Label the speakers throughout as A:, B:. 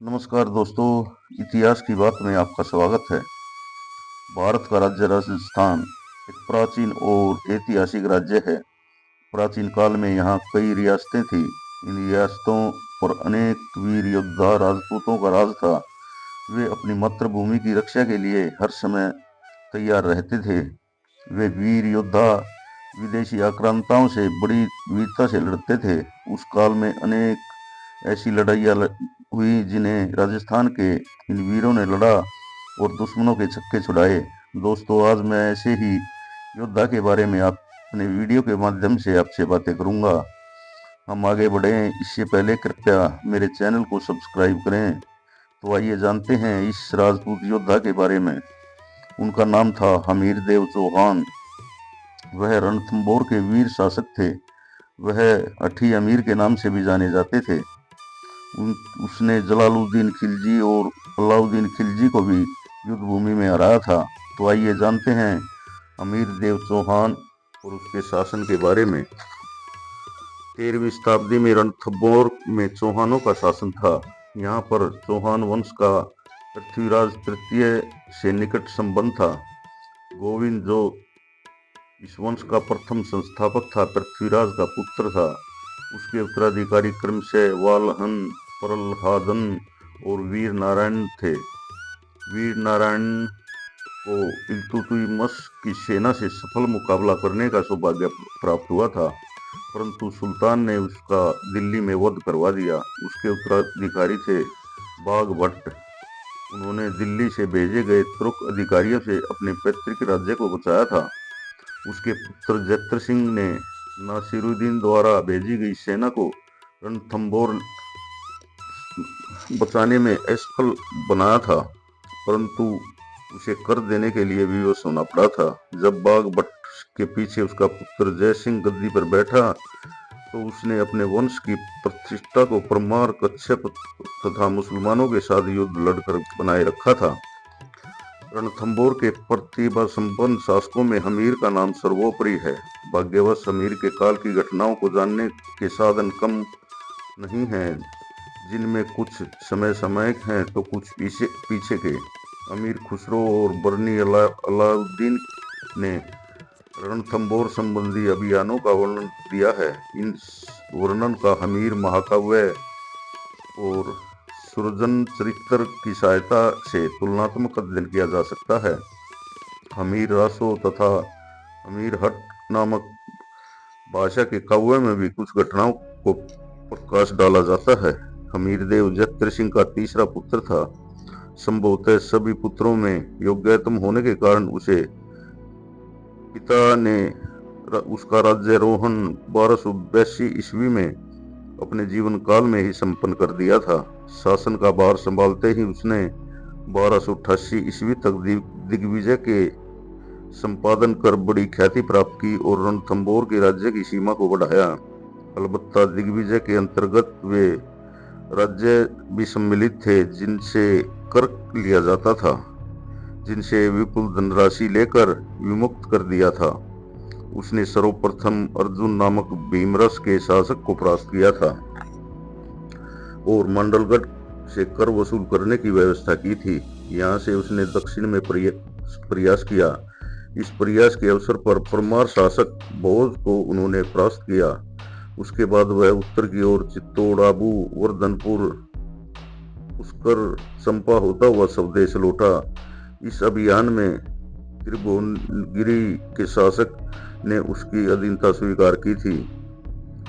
A: नमस्कार दोस्तों, इतिहास की बात में आपका स्वागत है। भारत का राज्य राजस्थान एक प्राचीन और ऐतिहासिक राज्य है। प्राचीन काल में यहाँ कई रियासतें थीं। इन रियासतों पर अनेक वीर योद्धा राजपूतों का राज था। वे अपनी मातृभूमि की रक्षा के लिए हर समय तैयार रहते थे। वे वीर योद्धा विदेशी आक्रांताओं से बड़ी वीरता से लड़ते थे। उस काल में अनेक ऐसी लड़ाइयाँ हुई जिन्हें राजस्थान के इन वीरों ने लड़ा और दुश्मनों के छक्के छुड़ाए। दोस्तों, आज मैं ऐसे ही योद्धा के बारे में आप अपने वीडियो के माध्यम से आपसे बातें करूंगा। हम आगे बढ़ें इससे पहले कृपया मेरे चैनल को सब्सक्राइब करें। तो आइए जानते हैं इस राजपूत योद्धा के बारे में। उनका नाम था हमीर देव चौहान। वह रणथंबोर के वीर शासक थे। वह अठी अमीर के नाम से भी जाने जाते थे। उसने जलालुद्दीन खिलजी और अलाउद्दीन खिलजी को भी युद्ध भूमि में हराया था। तो आइए जानते हैं अमीर देव चौहान और उसके शासन के बारे में। 13वीं शताब्दी में रणथंबोर में चौहानों का शासन था। यहाँ पर चौहान वंश का पृथ्वीराज तृतीय से निकट संबंध था। गोविंद जो इस वंश का प्रथम संस्थापक था, पृथ्वीराज का पुत्र था। उसके उत्तराधिकारी क्रम से वालहन, प्रल्हादन और वीर नारायण थे। वीर नारायण को इल्तुतमिश की सेना से सफल मुकाबला करने का सौभाग्य प्राप्त हुआ था, परंतु सुल्तान ने उसका दिल्ली में वध करवा दिया। उसके उत्तराधिकारी थे बाघ भट्ट। उन्होंने दिल्ली से भेजे गए तुर्क अधिकारियों से अपने पैतृक राज्य को बचाया था। उसके पुत्र जैत्र सिंह ने नासिरुद्दीन द्वारा भेजी गई सेना को रणथंबोर बचाने में असफल बनाया था, परंतु उसे कर देने के लिए विवश होना पड़ा था। जब बाघ भट्ट के पीछे उसका पुत्र जय सिंह गद्दी पर बैठा तो उसने अपने वंश की प्रतिष्ठा को परमार, कच्छप तथा मुसलमानों के साथ युद्ध लड़कर बनाए रखा था। रणथंबोर के प्रतिभा संपन्न शासकों में हमीर का नाम सर्वोपरि है। भाग्यवश हमीर के काल की घटनाओं को जानने के साधन कम नहीं हैं, जिनमें कुछ सामयिक हैं तो कुछ पीछे के। अमीर खुसरो और बरनी अलाउद्दीन ने रणथंबोर संबंधी अभियानों का वर्णन दिया है। इन वर्णन का हमीर महाकाव्य और सुरजन चरित्र की सहायता से तुलनात्मक अध्ययन किया जा सकता है। हमीर रासो तथा हमीर हट नामक भाषा के काव्य में भी कुछ घटनाओं को प्रकाश डाला जाता है। हमीर देव जैत्र सिंह का तीसरा पुत्र था। संभवतः सभी पुत्रों में योग्यतम होने के कारण उसे पिता ने उसका राज्यारोहण 1282 ईस्वी में अपने जीवन काल में ही संपन्न कर दिया था। शासन का भार संभालते ही उसने 1288 ईस्वी तक दिग्विजय के संपादन कर बड़ी ख्याति प्राप्त की और रणथंबोर के राज्य की सीमा को बढ़ाया। अलबत्ता दिग्विजय के अंतर्गत वे राज्य भी सम्मिलित थे जिनसे कर लिया जाता था, जिनसे विपुल धनराशि लेकर विमुक्त कर दिया था। उसने सर्वप्रथम अर्जुन नामक भीमरस के शासक को परास्त किया था और मंडलगढ़ से कर वसूल करने की व्यवस्था की थी। यहाँ से उसने दक्षिण में प्रयास किया। इस प्रयास के अवसर पर परमार शासक भोज को उन्होंने परास्त किया। उसके बाद वह उत्तर की ओर चित्तौड़, आबू, वर्धनपुर, पुष्कर, चंपा होता हुआ स्वदेश लौटा। इस अभियान में त्रिभुवनगिरी के शासक ने उसकी अधीनता स्वीकार की थी।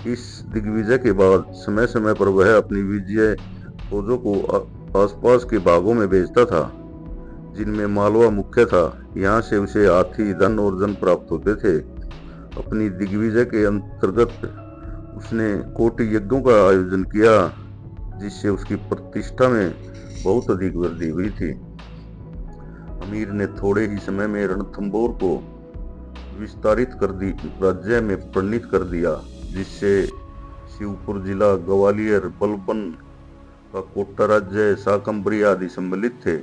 A: इस दिग्विजय के बाद समय समय पर वह अपनी विजय फौजों को आसपास के भागों में भेजता था, जिनमें मालवा मुख्य था। यहाँ से उसे हाथी, धन और जन प्राप्त होते थे। अपनी दिग्विजय के अंतर्गत उसने कोटि यज्ञों का आयोजन किया, जिससे उसकी प्रतिष्ठा में बहुत अधिक वृद्धि हुई थी। अमीर ने थोड़े ही समय में रणथंबोर को विस्तारित कर दी राज्य में परिणित कर दिया, जिससे शिवपुर जिला, ग्वालियर, बलबन का कोटा राज्य, शाकंभरी आदि सम्मिलित थे।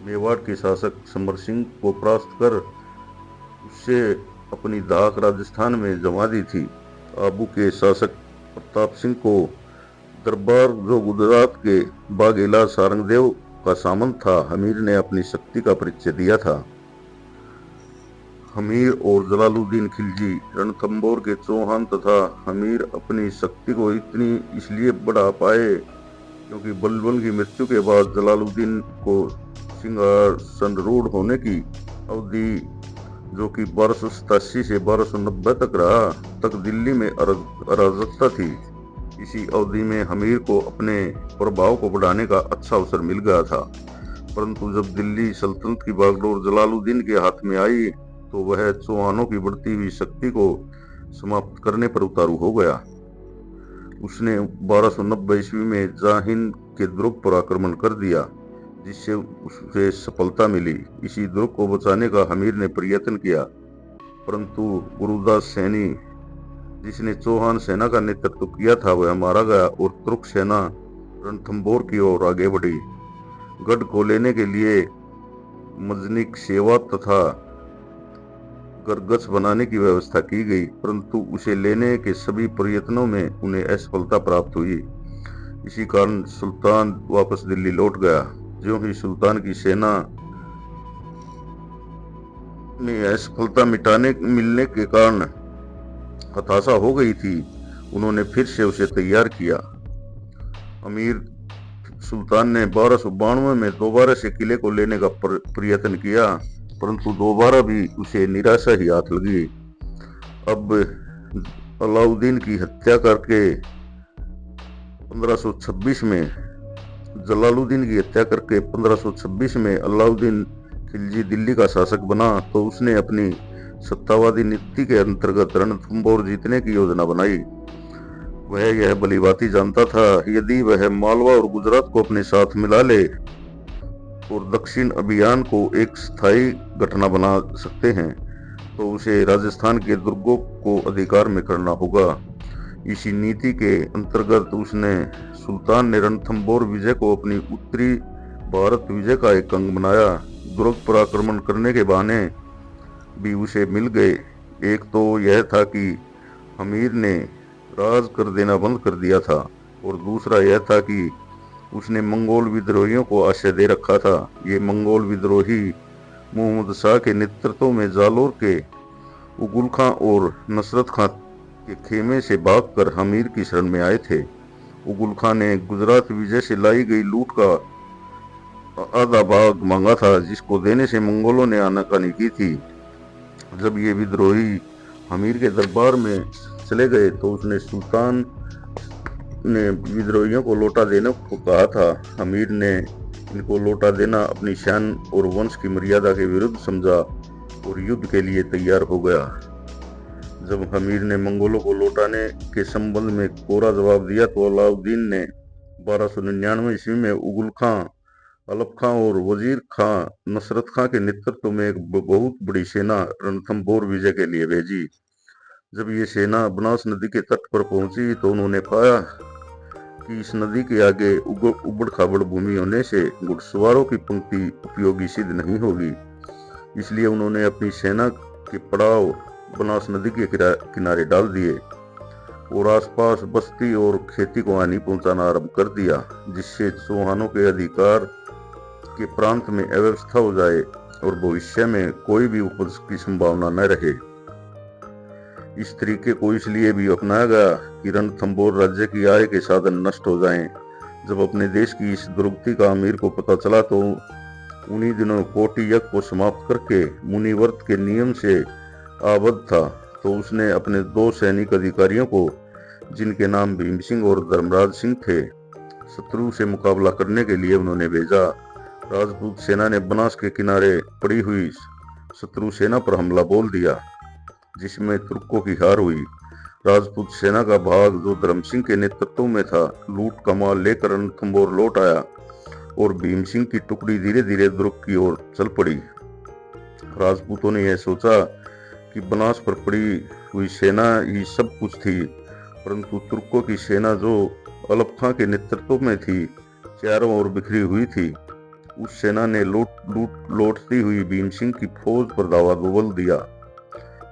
A: मेवाड़ के शासक समर सिंह को परास्त कर उससे अपनी धाक राजस्थान में जमा दी थी। आबू के शासक प्रताप सिंह को दरबार जो गुजरात के बाघेला सारंगदेव का सामंत था, हमीर ने अपनी शक्ति का परिचय दिया था। हमीर और जलालुद्दीन खिलजी रणथंभौर के चौहान तथा हमीर अपनी शक्ति को इतनी इसलिए बढ़ा पाए क्योंकि बलबन की मृत्यु के बाद जलालुद्दीन को सिंहासनरूढ़ होने की अवधि, जो कि 1287 से 1290 तक रहा, तक दिल्ली में अराजकता थी। इसी अवधि में हमीर को अपने प्रभाव को बढ़ाने का अच्छा अवसर मिल गया था, परंतु जब दिल्ली सल्तनत की बागडोर जलालुद्दीन के हाथ में आई तो वह चौहानों की बढ़ती हुई शक्ति को समाप्त करने पर उतारू हो गया। उसने 1290 ईस्वी में जाहिन के दुर्ग पर आक्रमण कर दिया, जिससे उसे सफलता मिली। इसी दुर्ग को बचाने का हमीर ने प्रयत्न किया, परंतु गुरुदास सैनी, जिसने चौहान सेना का नेतृत्व किया था, वह मारा गया और तुर्क सेना रणथंभौर की ओर आगे बढ़ी। गढ़ को लेने के लिए मजनिक सेवा तथा गरगच बनाने की व्यवस्था की गई, परंतु उसे लेने के सभी प्रयत्नों में उन्हें असफलता प्राप्त हुई। इसी कारण सुल्तान वापस दिल्ली लौट गया। ज्यों ही सुल्तान की सेना में असफलता मिलने के कारण हताशा हो गई थी, उन्होंने फिर से उसे तैयार किया। अमीर सुल्तान ने 1292 में दोबारा से किले को लेने का प्रयत्न किया, परंतु दोबारा भी उसे निराशा ही हाथ लगी। अब अलाउद्दीन की हत्या करके 1526 में जलालुद्दीन की हत्या करके 1526 में अलाउद्दीन खिलजी दिल्ली का शासक बना तो उसने अपनी सत्तावादी नीति के अंतर्गत रणथंभौर जीतने की योजना बनाई। वह यह भलीभांति जानता था, यदि वह मालवा और गुजरात को अपने साथ मिला ले और दक्षिण अभियान को एक स्थायी घटना बना सकते हैं, तो उसे राजस्थान के दुर्गों को अधिकार में करना होगा। इसी नीति के अंतर्गत उसने सुल्तान ने रणथंभौर विजय को अपनी उत्तरी भारत विजय का एक अंग बनाया। दुर्ग पर आक्रमण करने के बहाने भी उसे मिल गए। एक तो यह था कि हमीर ने राज कर देना बंद कर दिया था, और दूसरा यह था कि उसने मंगोल विद्रोहियों को आश्रय दे रखा था। ये मंगोल विद्रोही मोहम्मद शाह के नेतृत्व में जालोर के उगुल खां और नसरत खां के खेमे से भागकर हमीर की शरण में आए थे। उगुल खां ने गुजरात विजय से लाई गई लूट का आधा भाग मांगा था, जिसको देने से मंगोलों ने आनाकानी की थी। जब ये विद्रोही हमीर के दरबार में चले गए तो उसने सुल्तान ने विद्रोहियों को लौटा देने को कहा था। हमीर ने इनको लौटा देना अपनी शान और वंश की मर्यादा के विरुद्ध समझा और युद्ध के लिए तैयार हो गया। जब हमीर ने मंगोलों को लौटाने के संबंध में कोरा जवाब दिया तो अलाउद्दीन ने 1299 ईस्वी में उगुल खां, अलप खां और वजीर खां नसरत खां के नेतृत्व में एक बहुत बड़ी सेना रणथंभौर विजय के लिए भेजी। जब ये सेना बनास नदी के तट पर पहुंची तो उन्होंने पाया कि इस नदी के आगे उबड़ खाबड़ भूमि होने से घुड़सवारों की पंक्ति उपयोगी सिद्ध नहीं होगी। इसलिए उन्होंने अपनी सेना के पड़ाव बनास नदी के किनारे डाल दिए और आसपास बस्ती और खेती को हानि पहुंचाना आरंभ कर दिया, जिससे चौहानों के अधिकार के प्रांत में अव्यवस्था हो जाए और भविष्य में कोई भी उपज की संभावना न रहे। इस तरीके को इसलिए भी अपनाया गया कि रणथंभौर राज्य की आय के साधन नष्ट हो जाएं। जब अपने देश की इस दुर्गति का अमीर को पता चला तो उन्हीं दिनों कोटि यज्ञ को समाप्त करके मुनिव्रत के नियम से आबद्ध था, तो उसने अपने 2 सैनिक अधिकारियों को, जिनके नाम भीम सिंह और धर्मराज सिंह थे, शत्रु से मुकाबला करने के लिए उन्होंने भेजा। राजपूत सेना ने बनास के किनारे पड़ी हुई शत्रु सेना पर हमला बोल दिया, जिसमें तुर्कों की हार हुई। राजपूत सेना का भाग, जो धर्म सिंह के नेतृत्व में था, लूट का माल लेकर रणथंभौर लौट आया और भीम सिंह की टुकड़ी धीरे धीरे दुर्ग की ओर चल पड़ी। राजपूतों ने यह सोचा कि बनास पर पड़ी हुई सेना ही सब कुछ थी, परंतु तुर्कों की सेना, जो अलप खां के नेतृत्व में थी, चारों ओर बिखरी हुई थी। उस सेना ने लौटती हुई भीम सिंह की फौज पर दावा बोल दिया।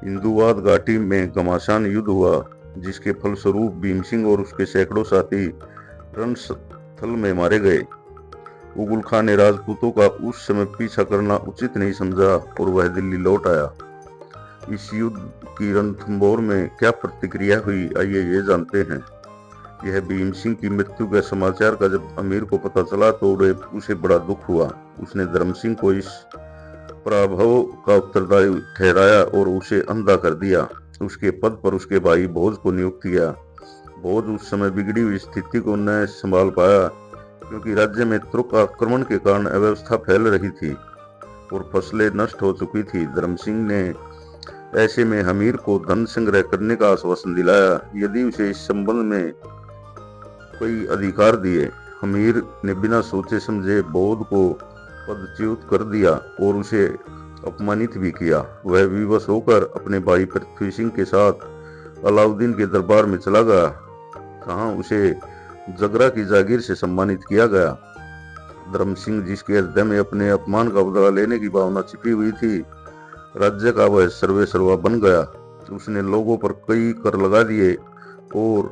A: इंदुवाद घाटी में घमासान युद्ध हुआ, जिसके फलस्वरूप भीम सिंह और उसके सैकड़ों साथी रणस्थल में मारे गए। उगुल खान ने राजपूतों का उस समय पीछा करना उचित नहीं समझा और वह दिल्ली लौट आया। इस युद्ध की रणथंभौर में क्या प्रतिक्रिया हुई, आइए ये जानते हैं। यह भीम सिंह की मृत्यु के समाचार का जब अमीर को पता चला तो उसे बड़ा दुख हुआ। उसने धर्म सिंह को इस पराभव का उत्तरदायी ठहराया और उसे अंधा कर दिया। उसके पद पर उसके भाई भोज को नियुक्त किया। भोज उस समय बिगड़ी हुई स्थिति को न संभाल पाया, क्योंकि राज्य में तुर्क आक्रमण के कारण अव्यवस्था फैल रही थी और फसलें नष्ट हो चुकी थी। धर्म सिंह ने ऐसे में हमीर को धन संग्रह करने का आश्वासन दिलाया यदि उसे इस संबंध में कोई अधिकार दिए। हमीर ने बिना सोचे समझे बौद्ध को पदच्युत कर दिया और उसे अपमानित भी किया। वह विवश होकर अपने भाई पृथ्वी सिंह के साथ अलाउद्दीन के दरबार में चला गया, जहां उसे जगरा की जागीर से सम्मानित किया गया। धर्म सिंह, जिसके हृदय में अपने अपमान का बदला लेने की भावना छिपी हुई थी, राज्य का वह सर्वे सर्वा बन गया। उसने लोगों पर कई कर लगा दिए और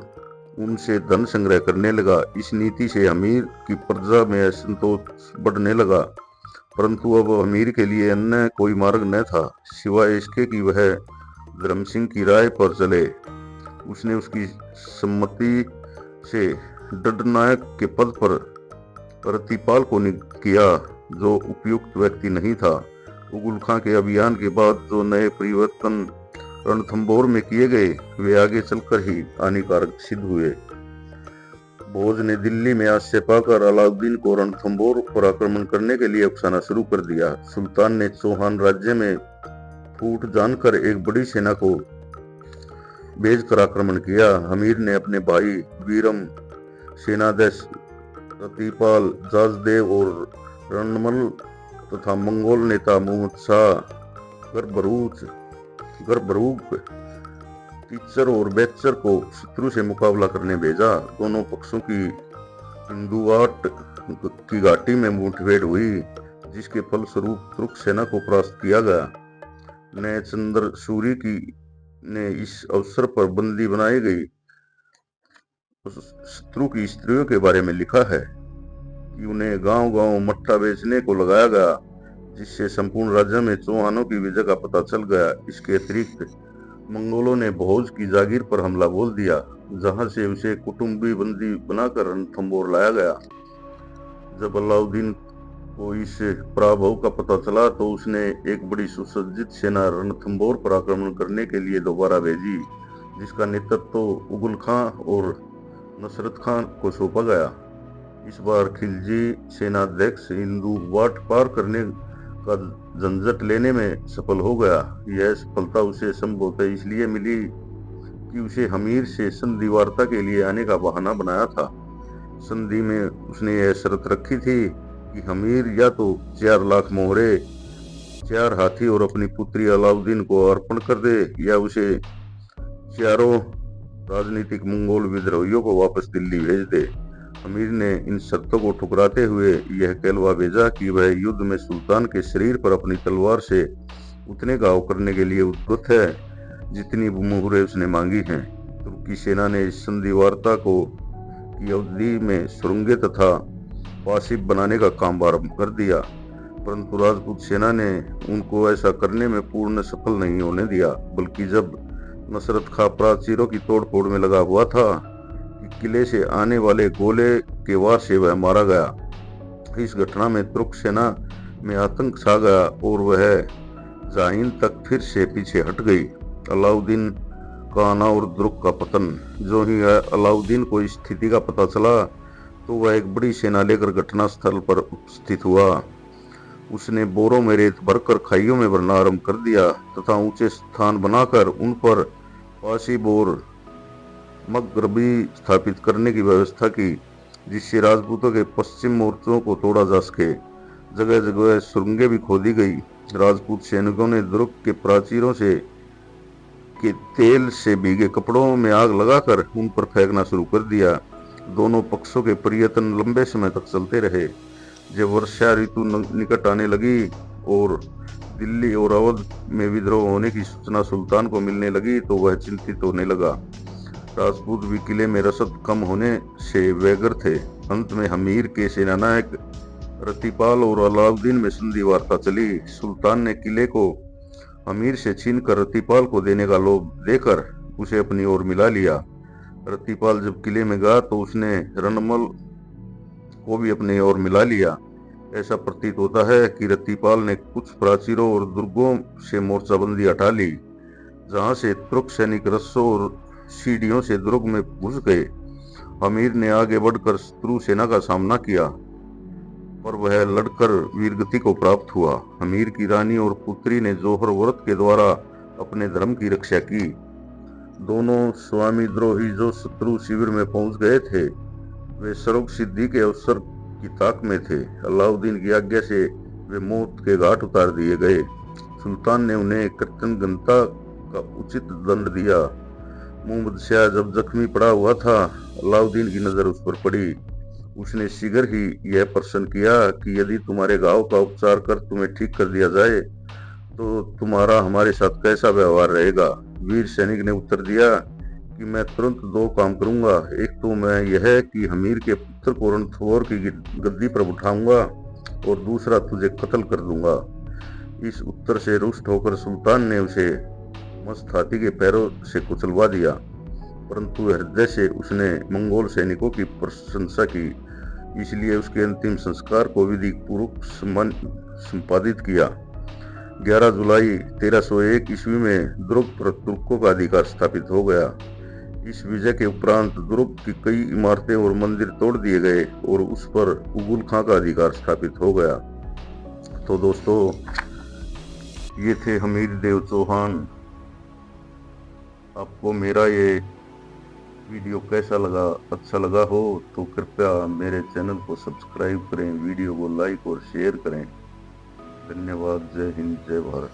A: उनसे धन संग्रह करने लगा। इस नीति से हमीर की प्रजा में असंतोष बढ़ने लगा, परंतु अब हमीर के लिए अन्य कोई मार्ग न था सिवाय इसके कि वह धर्म सिंह की राय पर चले। उसने उसकी सम्मति से दंडनायक के पद पर प्रतिपाल को नियुक्त किया, जो उपयुक्त व्यक्ति नहीं था। उगुल खां के अभियान के बाद जो नए परिवर्तन रणथंभौर में किए गए, वे आगे चलकर ही हानिकारक सिद्ध हुए। भोज ने दिल्ली में आश्रय पाकर अलाउद्दीन को रणथंभौर पर आक्रमण करने के लिए उकसाना शुरू कर दिया। सुल्तान ने चौहान राज्य में फूट जानकर एक बड़ी सेना को भेजकर आक्रमण किया। हमीर ने अपने भाई वीरम, सेनाध्यक्ष प्रतिपाल, जाजदेव और रणमल तथा मंगोल नेता मोहम्मद शाह गर्बरूक, टीचर और बेचर को शत्रु से मुकाबला करने भेजा। दोनों पक्षों की हिंदुवाट की घाटी में मुठभेड़ हुई, जिसके फलस्वरूप तुर्क सेना को परास्त किया गया। नए चंद्र सूरी की ने इस अवसर पर बंदी बनाई गई शत्रु की स्त्रियों के बारे में लिखा है कि उन्हें गांव-गांव मट्ठा बेचने को लगाया गया, जिससे संपूर्ण राज्य में चौहानों की विजय का पता चल गया। इसके अतिरिक्त मंगोलों ने भोज की जागीर पर हमला बोल दिया, जहां से उसे कुटुंबी बंदी बनाकर रणथंभौर लाया गया। जब अलाउद्दीन को इस पराभव का पता चला तो उसने एक बड़ी सुसज्जित सेना रणथंभौर पर आक्रमण करने के लिए दोबारा भेजी, जिसका नेतृत्व उगुल खां और नसरत खां को सौंपा गया। इस बार खिलजी सेनाध्यक्ष हिंदू वाट पार करने का झंझट लेने में सफल हो गया। यह सफलता उसे संभवतः इसलिए मिली कि उसे हमीर से संधि वार्ता के लिए आने का बहाना बनाया था। संधि में उसने यह शर्त रखी थी कि हमीर या तो 4 लाख मोहरे, 4 हाथी और अपनी पुत्री अलाउद्दीन को अर्पण कर दे, या उसे चारों राजनीतिक मंगोल विद्रोहियों को वापस दिल्ली भेज दे। अमीर ने इन शर्तों को ठुकराते हुए यह कहलवा भेजा कि वह युद्ध में सुल्तान के शरीर पर अपनी तलवार से उतने घाव करने के लिए उद्युक्त है जितनी मुहरें उसने मांगी हैं। तुर्की सेना ने इस संधि वार्ता की अवधि में सुरंगें तथा पासिब बनाने का काम आरंभ कर दिया, परंतु राजपूत सेना ने उनको ऐसा करने में पूर्ण सफल नहीं होने दिया। बल्कि जब नसरत खां प्राचीरों की तोड़फोड़ में लगा हुआ था कि किले से आने वाले गोले के वार से वह मारा गया। इस घटना में तुर्क सेना में आतंक छा गया और वह जाहिन तक फिर से पीछे हट गई। अलाउद्दीन का आना और तुर्क का पतन। जो ही अलाउद्दीन को इस स्थिति का पता चला तो वह एक बड़ी सेना लेकर घटना स्थल पर उपस्थित हुआ। उसने बोरों में रेत भरकर खाइयों में भरना आरंभ कर दिया तथा ऊंचे स्थान बनाकर उन पर पासिब और मगरबी स्थापित करने की व्यवस्था की, जिससे राजपूतों के पश्चिम मोर्चों को तोड़ा जा सके। जगह जगह सुरंगें भी खोदी गई। राजपूत सैनिकों ने दुर्ग के प्राचीरों से के तेल से भीगे कपड़ों में आग लगाकर उन पर फेंकना शुरू कर दिया। दोनों पक्षों के प्रयत्न लंबे समय तक चलते रहे। जब वर्षा ऋतु निकट आने लगी और दिल्ली और अवध में विद्रोह होने की सूचना सुल्तान को मिलने लगी तो वह चिंतित होने लगा। राजपूत भी किले में रसद कम होने से बेघर थे। अंत में हमीर के सेनानायक रतिपाल और अलाउद्दीन में संधि वार्ता चली। सुल्तान ने किले को अमीर से छीनकर रतिपाल को देने का लोभ देकर उसे अपनी ओर मिला लिया। रतिपाल जब किले में गया तो उसने रनमल को भी अपनी ओर मिला लिया। ऐसा प्रतीत होता है कि रतिपाल ने कुछ प्राचीरों और दुर्गों से मोर्चाबंदी हटा ली, जहां से तुर्क सैनिक रस्सों और सीढ़ियों से दुर्ग में घुस गए। अमीर ने आगे बढ़कर शत्रु सेना का सामना किया, पर वह लड़कर वीरगति को प्राप्त हुआ। अमीर की रानी और पुत्री ने जोहर व्रत के द्वारा अपने धर्म की रक्षा की। दोनों स्वामी द्रोही जो शत्रु शिविर में पहुंच गए थे, वे सर्व सिद्धि के अवसर की ताक में थे। अलाउद्दीन की आज्ञा से वे मौत के घाट उतार दिए गए। सुल्तान ने उन्हें कृतज्ञता का उचित दंड दिया। मोहम्मद शाह जब जख्मी पड़ा हुआ था, अलाउद्दीन की नजर उस पर पड़ी। उसने शीघ्र ही यह प्रश्न किया कि यदि तुम्हारे घाव का उपचार कर तुम्हें ठीक कर दिया जाए तो तुम्हारा हमारे साथ कैसा व्यवहार रहेगा। वीर सैनिक ने उत्तर दिया कि मैं तुरंत दो काम करूंगा। एक तो मैं यह कि हमीर के पुत्र को रणथंभौर की गद्दी पर उठाऊंगा और दूसरा तुझे कत्ल कर दूंगा। इस उत्तर से रुष्ट होकर सुल्तान ने उसे मस्त हाथी के पैरों से कुचलवा दिया, परंतु हृदय से उसने मंगोल सैनिकों की प्रशंसा की, इसलिए उसके अंतिम संस्कार को विधि पूर्वक संपादित किया। 11 जुलाई 1301 ईस्वी में दुर्ग पर तुर्कों का अधिकार स्थापित हो गया। इस विजय के उपरांत दुर्ग की कई इमारतें और मंदिर तोड़ दिए गए और उस पर उगुल खां का अधिकार स्थापित हो गया। तो दोस्तों, ये थे हमीर देव चौहान। आपको मेरा ये वीडियो कैसा लगा? अच्छा लगा हो तो कृपया मेरे चैनल को सब्सक्राइब करें, वीडियो को लाइक और शेयर करें। धन्यवाद। जय हिंद, जय भारत।